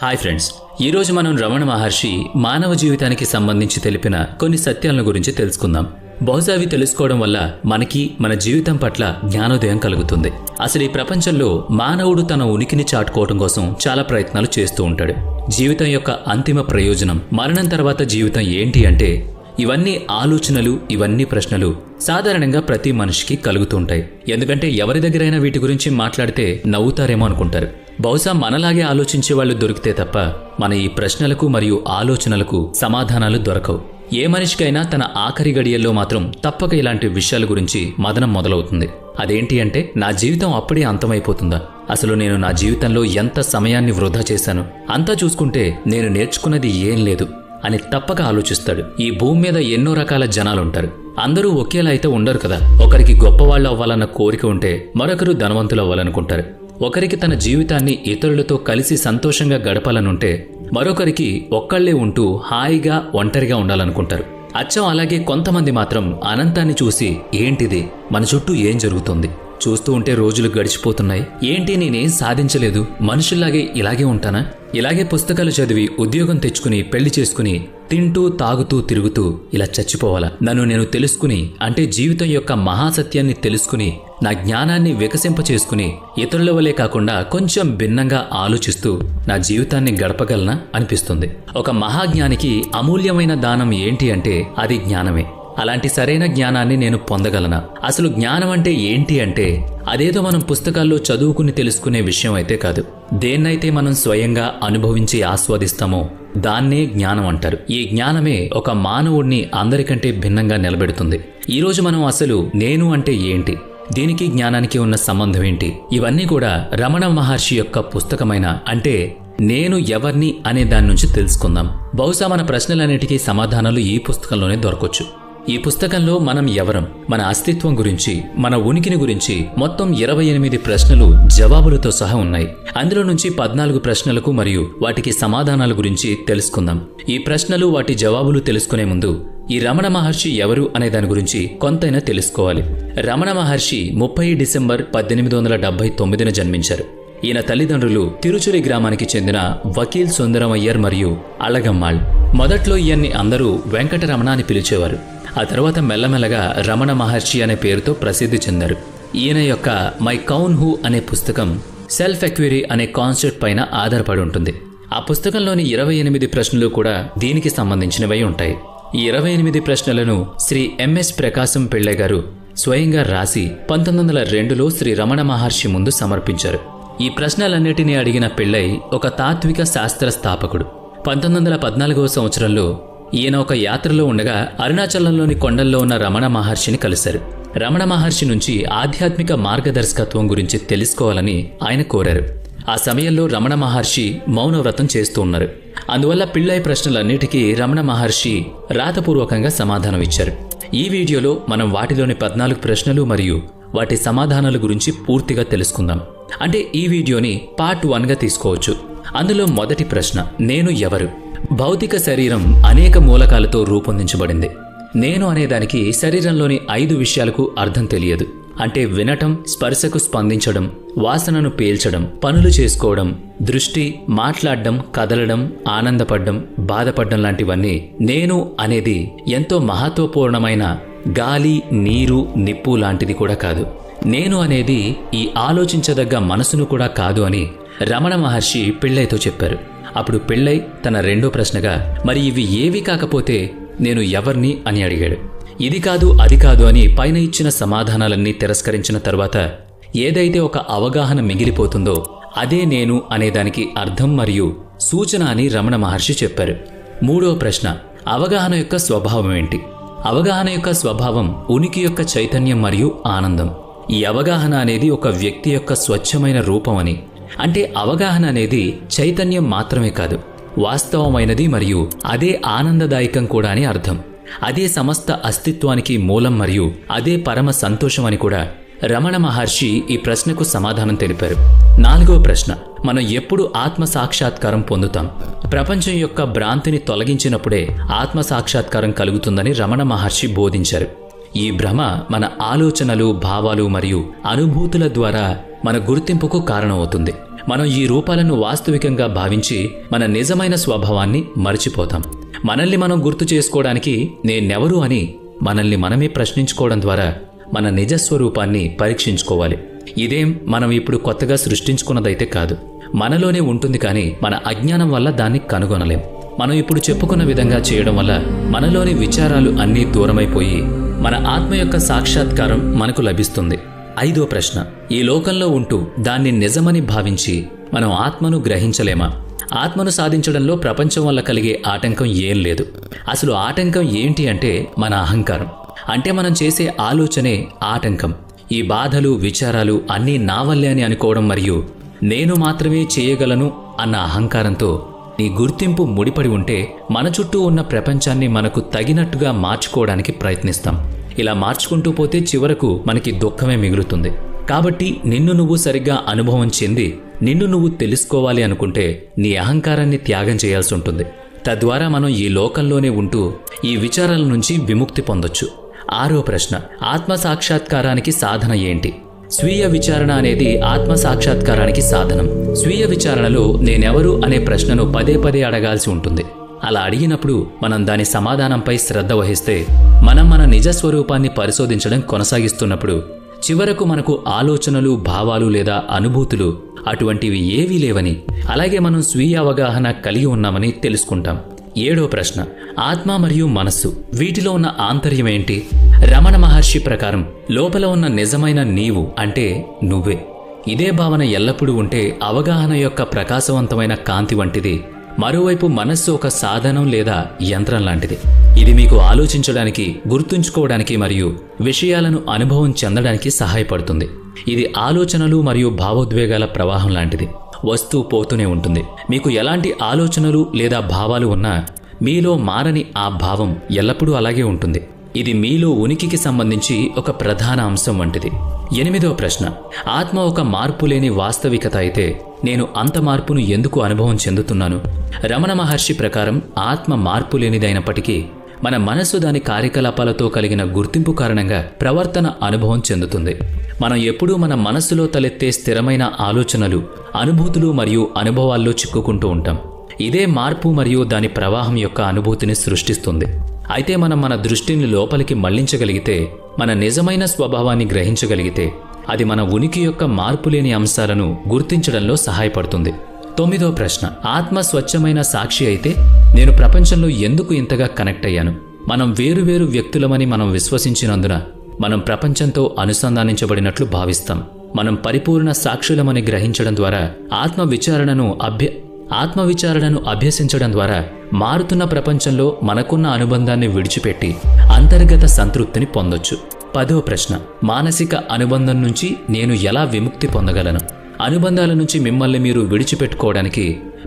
Hi friends, ఈరోజు మనం రమణ మహర్షి మానవ జీవితానికి సంబంధించి తెలిపిన కొన్ని సత్యాలను గురించి తెలుసుకుందాం. బహుశా అవి తెలుసుకోవడం వల్ల మనకి మన జీవితం పట్ల జ్ఞానోదయం కలుగుతుంది. అసలు ఈ ప్రపంచంలో మానవుడు తన ఉనికిని చాటుకోవడం కోసం చాలా ప్రయత్నాలు చేస్తూ ఉంటాడు. జీవితం యొక్క అంతిమ ప్రయోజనం, మరణం తర్వాత జీవితం ఏంటి అంటే ఇవన్నీ ఆలోచనలు, ఇవన్నీ ప్రశ్నలు సాధారణంగా ప్రతి మనిషికి కలుగుతుంటాయి. ఎందుకంటే ఎవరి దగ్గరైనా వీటి గురించి మాట్లాడితే నవ్వుతారేమో అనుకుంటారు. బహుశా మనలాగే ఆలోచించే వాళ్ళు దొరికితే తప్ప మన ఈ ప్రశ్నలకు మరియు ఆలోచనలకు సమాధానాలు దొరకవు. ఏ మనిషికైనా తన ఆఖరి గడియల్లో మాత్రం తప్పక ఇలాంటి విషయాల గురించి మదనం మొదలవుతుంది. అదేంటి అంటే, నా జీవితం అప్పుడే అంతమైపోతుందా? అసలు నేను నా జీవితంలో ఎంత సమయాన్ని వృధా చేశాను? అంతా చూసుకుంటే నేను నేర్చుకున్నది ఏం లేదు అని తప్పక ఆలోచిస్తాడు. ఈ భూమి మీద ఎన్నో రకాల జనాలుంటారు. అందరూ ఒకేలా అయితే ఉండరు కదా. ఒకరికి గొప్పవాళ్ళు అవ్వాలన్న కోరిక ఉంటే మరొకరు ధనవంతులు అవ్వాలనుకుంటారు. ఒకరికి తన జీవితాన్ని ఇతరులతో కలిసి సంతోషంగా గడపాలనుంటే మరొకరికి ఒక్కళ్లే ఉంటూ హాయిగా ఒంటరిగా ఉండాలనుకుంటారు. అచ్చం అలాగే కొంతమంది మాత్రం అనంతాన్ని చూసి ఏంటిది, మన చుట్టూ ఏం జరుగుతుంది, చూస్తూ ఉంటే రోజులు గడిచిపోతున్నాయి, ఏంటి నేనేం సాధించలేదు, మనుషుల్లాగే ఇలాగే ఉంటానా? ఇలాగే పుస్తకాలు చదివి ఉద్యోగం తెచ్చుకుని పెళ్లి చేసుకుని తింటూ తాగుతూ తిరుగుతూ ఇలా చచ్చిపోవాలా? నన్ను నేను తెలుసుకుని, అంటే జీవితం యొక్క మహాసత్యాన్ని తెలుసుకుని నా జ్ఞానాన్ని వికసింపచేసుకుని ఇతరుల వలే కాకుండా కొంచెం భిన్నంగా ఆలోచిస్తూ నా జీవితాన్ని గడపగలనా అనిపిస్తుంది. ఒక మహాజ్ఞానికి అమూల్యమైన దానం ఏంటి అంటే అది జ్ఞానమే. అలాంటి సరైన జ్ఞానాన్ని నేను పొందగలనా? అసలు జ్ఞానం అంటే ఏంటి అంటే అదేదో మనం పుస్తకాల్లో చదువుకుని తెలుసుకునే విషయం అయితే కాదు. దేన్నైతే మనం స్వయంగా అనుభవించి ఆస్వాదిస్తామో దాన్నే జ్ఞానం అంటారు. ఈ జ్ఞానమే ఒక మానవుడిని అందరికంటే భిన్నంగా నిలబెడుతుంది. ఈరోజు మనం అసలు నేను అంటే ఏంటి, దీనికి జ్ఞానానికి ఉన్న సంబంధం ఏంటి, ఇవన్నీ కూడా రమణ మహర్షి యొక్క పుస్తకమైన అంటే నేను ఎవర్ని అనే దాని నుంచి తెలుసుకుందాం. బహుశా మన ప్రశ్నలన్నిటికీ సమాధానాలు ఈ పుస్తకంలోనే దొరకొచ్చు. ఈ పుస్తకంలో మనం ఎవరం, మన అస్తిత్వం గురించి, మన ఉనికిని గురించి మొత్తం 28 ప్రశ్నలు జవాబులతో సహా ఉన్నాయి. అందులో నుంచి 14 ప్రశ్నలకు మరియు వాటికి సమాధానాల గురించి తెలుసుకుందాం. ఈ ప్రశ్నలు, వాటి జవాబులు తెలుసుకునే ముందు ఈ రమణ మహర్షి ఎవరు అనే దాని గురించి కొంతైనా తెలుసుకోవాలి. రమణ మహర్షి 30 డిసెంబర్ 1879న జన్మించారు. ఈయన తల్లిదండ్రులు తిరుచురి గ్రామానికి చెందిన వకీల్ సుందరమయ్యర్ మరియు అళగమ్మాళ్. మొదట్లో ఈయన్ని అందరూ వెంకటరమణ అని పిలిచేవారు. ఆ తర్వాత మెల్లమెల్లగా రమణ మహర్షి అనే పేరుతో ప్రసిద్ధి చెందారు. ఈయన యొక్క మై కౌన్ హూ అనే పుస్తకం సెల్ఫ్ ఎక్వైరీ అనే కాన్సెప్ట్ పైన ఆధారపడి ఉంటుంది. ఆ పుస్తకంలోని 28 ప్రశ్నలు కూడా దీనికి సంబంధించినవై ఉంటాయి. ఈ 28 ప్రశ్నలను శ్రీ ఎంఎస్ ప్రకాశం పిళ్ళై గారు స్వయంగా రాసి 1902లో శ్రీ రమణ మహర్షి ముందు సమర్పించారు. ఈ ప్రశ్నలన్నిటినీ అడిగిన పిళ్ళై ఒక తాత్విక శాస్త్ర స్థాపకుడు. 1914వ సంవత్సరంలో ఈయన ఒక యాత్రలో ఉండగా అరుణాచలంలోని కొండల్లో ఉన్న రమణ మహర్షిని కలిశారు. రమణ మహర్షి నుంచి ఆధ్యాత్మిక మార్గదర్శకత్వం గురించి తెలుసుకోవాలని ఆయన కోరారు. ఆ సమయంలో రమణ మహర్షి మౌనవ్రతం చేస్తూ ఉన్నారు. అందువల్ల పిళ్ళై ప్రశ్నలన్నిటికీ రమణ మహర్షి రాతపూర్వకంగా సమాధానం ఇచ్చారు. ఈ వీడియోలో మనం వాటిలోని 14 ప్రశ్నలు మరియు వాటి సమాధానాల గురించి పూర్తిగా తెలుసుకుందాం. అంటే ఈ వీడియోని పార్ట్ 1గా తీసుకోవచ్చు. అందులో మొదటి ప్రశ్న, నేను ఎవరు? భౌతిక శరీరం అనేక మూలకాలతో రూపొందించబడింది. నేను అనేదానికి శరీరంలోని 5 విషయాలకు అర్థం తెలియదు. అంటే వినటం, స్పర్శకు స్పందించడం, వాసనను పీల్చడం, పనులు చేసుకోవడం, దృష్టి, మాట్లాడడం, కదలడం, ఆనందపడ్డం, బాధపడ్డం లాంటివన్నీ నేను అనేది ఎంతో మహత్వపూర్ణమైన గాలి, నీరు, నిప్పు లాంటిది కూడా కాదు. నేను అనేది ఈ ఆలోచించదగ్గ మనసును కూడా కాదు అని రమణ మహర్షి పిళ్ళైతో చెప్పారు. అప్పుడు పిళ్ళై తన రెండో ప్రశ్నగా, మరి ఇవి ఏవి కాకపోతే నేను ఎవర్ని అని అడిగాడు. ఇది కాదు, అది కాదు అని పైన ఇచ్చిన సమాధానాలన్నీ తిరస్కరించిన తర్వాత ఏదైతే ఒక అవగాహన మిగిలిపోతుందో అదే నేను అనేదానికి అర్థం మరియు సూచన అని రమణ మహర్షి చెప్పారు. మూడో ప్రశ్న, అవగాహన యొక్క స్వభావం ఏంటి? అవగాహన యొక్క స్వభావం ఉనికి యొక్క చైతన్యం మరియు ఆనందం. ఈ అవగాహన అనేది ఒక వ్యక్తి యొక్క స్వచ్ఛమైన రూపం అని, అంటే అవగాహన అనేది చైతన్యం మాత్రమే కాదు, వాస్తవమైనది మరియు అదే ఆనందదాయకం కూడా అని అర్థం. అదే సమస్త అస్తిత్వానికి మూలం మరియు అదే పరమ సంతోషం అని కూడా రమణ మహర్షి ఈ ప్రశ్నకు సమాధానం తెలిపారు. నాలుగో ప్రశ్న, మనం ఎప్పుడు ఆత్మ సాక్షాత్కారం పొందుతాం? ప్రపంచం యొక్క భ్రాంతిని తొలగించినప్పుడే ఆత్మ సాక్షాత్కారం కలుగుతుందని రమణ మహర్షి బోధించారు. ఈ భ్రమ మన ఆలోచనలు, భావాలు మరియు అనుభూతుల ద్వారా మన గుర్తింపుకు కారణమవుతుంది. మనం ఈ రూపాలను వాస్తవికంగా భావించి మన నిజమైన స్వభావాన్ని మరచిపోతాం. మనల్ని మనం గుర్తు చేసుకోవడానికి నేనెవరు అని మనల్ని మనమే ప్రశ్నించుకోవడం ద్వారా మన నిజస్వరూపాన్ని పరీక్షించుకోవాలి. ఇదేం మనం ఇప్పుడు కొత్తగా సృష్టించుకున్నదైతే కాదు, మనలోనే ఉంటుంది. కానీ మన అజ్ఞానం వల్ల దాన్ని కనుగొనలేం. మనం ఇప్పుడు చెప్పుకున్న విధంగా చేయడం వల్ల మనలోని విచారాలు అన్నీ దూరమైపోయి మన ఆత్మ యొక్క సాక్షాత్కారం మనకు లభిస్తుంది. 5వ ప్రశ్న, ఈ లోకంలో ఉంటూ దాన్ని నిజమని భావించి మనం ఆత్మను గ్రహించలేమా? ఆత్మను సాధించడంలో ప్రపంచం వల్ల కలిగే ఆటంకం ఏం లేదు. అసలు ఆటంకం ఏంటి అంటే మన అహంకారం. అంటే మనం చేసే ఆలోచనే ఆటంకం. ఈ బాధలు, విచారాలు అన్నీ నా వల్లే అని అనుకోవడం మరియు నేను మాత్రమే చేయగలను అన్న అహంకారంతో నీ గుర్తింపు ముడిపడి ఉంటే మన చుట్టూ ఉన్న ప్రపంచాన్ని మనకు తగినట్టుగా మార్చుకోవడానికి ప్రయత్నిస్తాం. ఇలా మార్చుకుంటూ పోతే చివరకు మనకి దుఃఖమే మిగులుతుంది. కాబట్టి నిన్ను నువ్వు సరిగ్గా అనుభవం చెంది నిన్ను నువ్వు తెలుసుకోవాలి అనుకుంటే నీ అహంకారాన్ని త్యాగం చేయాల్సి ఉంటుంది. తద్వారా మనం ఈ లోకంలోనే ఉంటూ ఈ విచారాల నుంచి విముక్తి పొందొచ్చు. 6వ ప్రశ్న, ఆత్మ సాక్షాత్కారానికి సాధన ఏంటి? స్వీయ విచారణ అనేది ఆత్మ సాక్షాత్కారానికి సాధనం. స్వీయ విచారణలో నేనెవరు అనే ప్రశ్నను పదే పదే అడగాల్సి ఉంటుంది. అలా అడిగినప్పుడు మనం దాని సమాధానంపై శ్రద్ధ వహిస్తే మనం మన నిజస్వరూపాన్ని పరిశోధించడం కొనసాగిస్తున్నప్పుడు చివరకు మనకు ఆలోచనలు, భావాలు లేదా అనుభూతులు అటువంటివి ఏవీ లేవని, అలాగే మనం స్వీయ అవగాహన కలిగి ఉన్నామని తెలుసుకుంటాం. 7వ ప్రశ్న, ఆత్మ మరియు మనస్సు వీటిలో ఉన్న ఆంతర్యం ఏంటి? రమణ మహర్షి ప్రకారం లోపల ఉన్న నిజమైన నీవు అంటే నువ్వే. ఇదే భావన ఎల్లప్పుడూ ఉంటే అవగాహన యొక్క ప్రకాశవంతమైన కాంతి వంటిది. మరోవైపు మనస్సు ఒక సాధనం లేదా యంత్రం లాంటిది. ఇది మీకు ఆలోచించడానికి, గుర్తుంచుకోవడానికి మరియు విషయాలను అనుభవం చెందడానికి సహాయపడుతుంది. ఇది ఆలోచనలు మరియు భావోద్వేగాల ప్రవాహం లాంటిది. వస్తూ పోతూనే ఉంటుంది. మీకు ఎలాంటి ఆలోచనలు లేదా భావాలు ఉన్నా మీలో మారని ఆ భావం ఎల్లప్పుడూ అలాగే ఉంటుంది. ఇది మీలో ఉనికికి సంబంధించి ఒక ప్రధాన అంశం వంటిది. 8వ ప్రశ్న, ఆత్మ ఒక మార్పు లేని వాస్తవికత అయితే నేను అంత మార్పును ఎందుకు అనుభవం చెందుతున్నాను? రమణ మహర్షి ప్రకారం ఆత్మ మార్పు లేనిదైనప్పటికీ మన మనస్సు దాని కార్యకలాపాలతో కలిగిన గుర్తింపు కారణంగా ప్రవర్తన అనుభవం చెందుతుంది. మనం ఎప్పుడూ మన మనస్సులో తలెత్తే స్థిరమైన ఆలోచనలు, అనుభూతులు మరియు అనుభవాల్లో చిక్కుకుంటూ ఉంటాం. ఇదే మార్పు మరియు దాని ప్రవాహం యొక్క అనుభూతిని సృష్టిస్తుంది. అయితే మనం మన దృష్టిని లోపలికి మళ్లించగలిగితే, మన నిజమైన స్వభావాన్ని గ్రహించగలిగితే అది మన ఉనికి యొక్క మార్పులేని అంశాలను గుర్తించడంలో సహాయపడుతుంది. 9వ ప్రశ్న, ఆత్మ స్వచ్ఛమైన సాక్షి అయితే నేను ప్రపంచంలో ఎందుకు ఇంతగా కనెక్ట్ అయ్యాను? మనం వేరువేరు వ్యక్తులమని మనం విశ్వసించినందున మనం ప్రపంచంతో అనుసంధానించబడినట్లు భావిస్తాం. మనం పరిపూర్ణ సాక్షులమని గ్రహించడం ద్వారా ఆత్మ విచారణను అభ్యసించడం ద్వారా మారుతున్న ప్రపంచంలో మనకున్న అనుబంధాన్ని విడిచిపెట్టి అంతర్గత సంతృప్తిని పొందొచ్చు. 10వ ప్రశ్న, మానసిక అనుబంధం నుంచి నేను ఎలా విముక్తి పొందగలను? అనుబంధాల నుంచి మిమ్మల్ని మీరు విడిచిపెట్టుకోవడానికి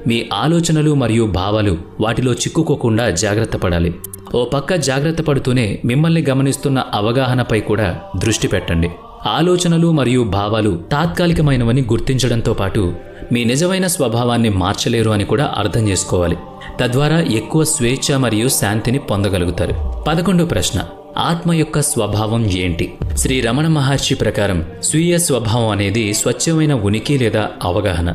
మీ ఆలోచనలు మరియు భావాలు వాటిలో చిక్కుకోకుండా జాగ్రత్త పడాలి. ఓ పక్క జాగ్రత్త పడుతూనే మిమ్మల్ని గమనిస్తున్న అవగాహనపై కూడా దృష్టి పెట్టండి. ఆలోచనలు మరియు భావాలు తాత్కాలికమైనవని గుర్తించడంతో పాటు మీ నిజమైన స్వభావాన్ని మార్చలేరు అని కూడా అర్థం చేసుకోవాలి. తద్వారా ఎక్కువ స్వేచ్ఛ మరియు శాంతిని పొందగలుగుతారు. 11వ ప్రశ్న, ఆత్మ యొక్క స్వభావం ఏంటి? శ్రీ రమణ మహర్షి ప్రకారం స్వీయ స్వభావం అనేది స్వచ్ఛమైన ఉనికి లేదా అవగాహన.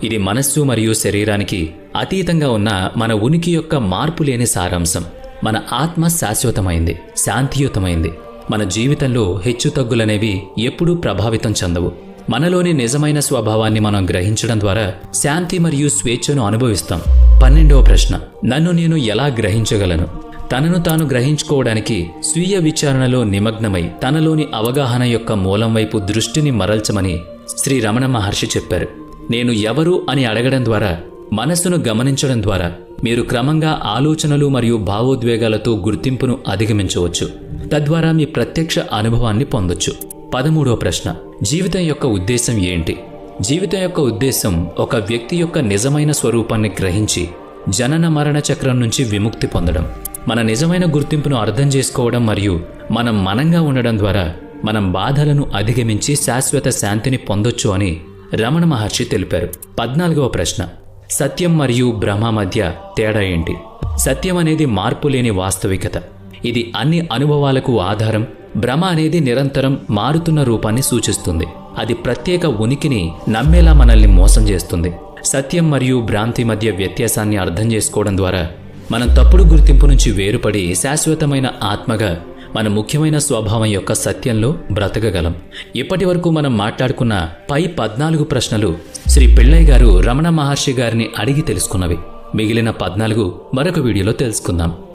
ఇది మనస్సు మరియు శరీరానికి అతీతంగా ఉన్న మన ఉనికి యొక్క మార్పు లేని సారాంశం. మన ఆత్మ శాశ్వతమైంది, శాంతియుతమైంది. మన జీవితంలో హెచ్చుతగ్గులనేవి ఎప్పుడూ ప్రభావితం చెందవు. మనలోని నిజమైన స్వభావాన్ని మనం గ్రహించడం ద్వారా శాంతి మరియు స్వేచ్ఛను అనుభవిస్తాం. 12వ ప్రశ్న, నన్ను నేను ఎలా గ్రహించగలను? తనను తాను గ్రహించుకోవడానికి స్వీయ విచారణలో నిమగ్నమై తనలోని అవగాహన యొక్క మూలం వైపు దృష్టిని మరల్చమని శ్రీ రమణ మహర్షి చెప్పారు. నేను ఎవరు అని అడగడం ద్వారా, మనస్సును గమనించడం ద్వారా మీరు క్రమంగా ఆలోచనలు మరియు భావోద్వేగాలతో గుర్తింపును అధిగమించవచ్చు. తద్వారా మీ ప్రత్యక్ష అనుభవాన్ని పొందొచ్చు. 13వ ప్రశ్న, జీవితం యొక్క ఉద్దేశం ఏంటి? జీవితం యొక్క ఉద్దేశం ఒక వ్యక్తి యొక్క నిజమైన స్వరూపాన్ని గ్రహించి జనన మరణ చక్రం నుంచి విముక్తి పొందడం. మన నిజమైన గుర్తింపును అర్థం చేసుకోవడం మరియు మనం మనంగా ఉండడం ద్వారా మనం బాధలను అధిగమించి శాశ్వత శాంతిని పొందొచ్చు అని రమణ మహర్షి తెలిపారు. 14వ ప్రశ్న, సత్యం మరియు భ్రమ మధ్య తేడా ఏంటి? సత్యం అనేది మార్పు లేని వాస్తవికత. ఇది అన్ని అనుభవాలకు ఆధారం. భ్రమ అనేది నిరంతరం మారుతున్న రూపాన్ని సూచిస్తుంది. అది ప్రత్యేక ఉనికిని నమ్మేలా మనల్ని మోసం చేస్తుంది. సత్యం మరియు భ్రాంతి మధ్య వ్యత్యాసాన్ని అర్థం చేసుకోవడం ద్వారా మనం తప్పుడు గుర్తింపు నుంచి వేరుపడి శాశ్వతమైన ఆత్మగా మన ముఖ్యమైన స్వభావం యొక్క సత్యంలో బ్రతకగలం. ఇప్పటి వరకు మనం మాట్లాడుకున్న పై 14 ప్రశ్నలు శ్రీ పిళ్ళై గారు రమణ మహర్షి గారిని అడిగి తెలుసుకున్నవి. మిగిలిన 14 మరొక వీడియోలో తెలుసుకుందాం.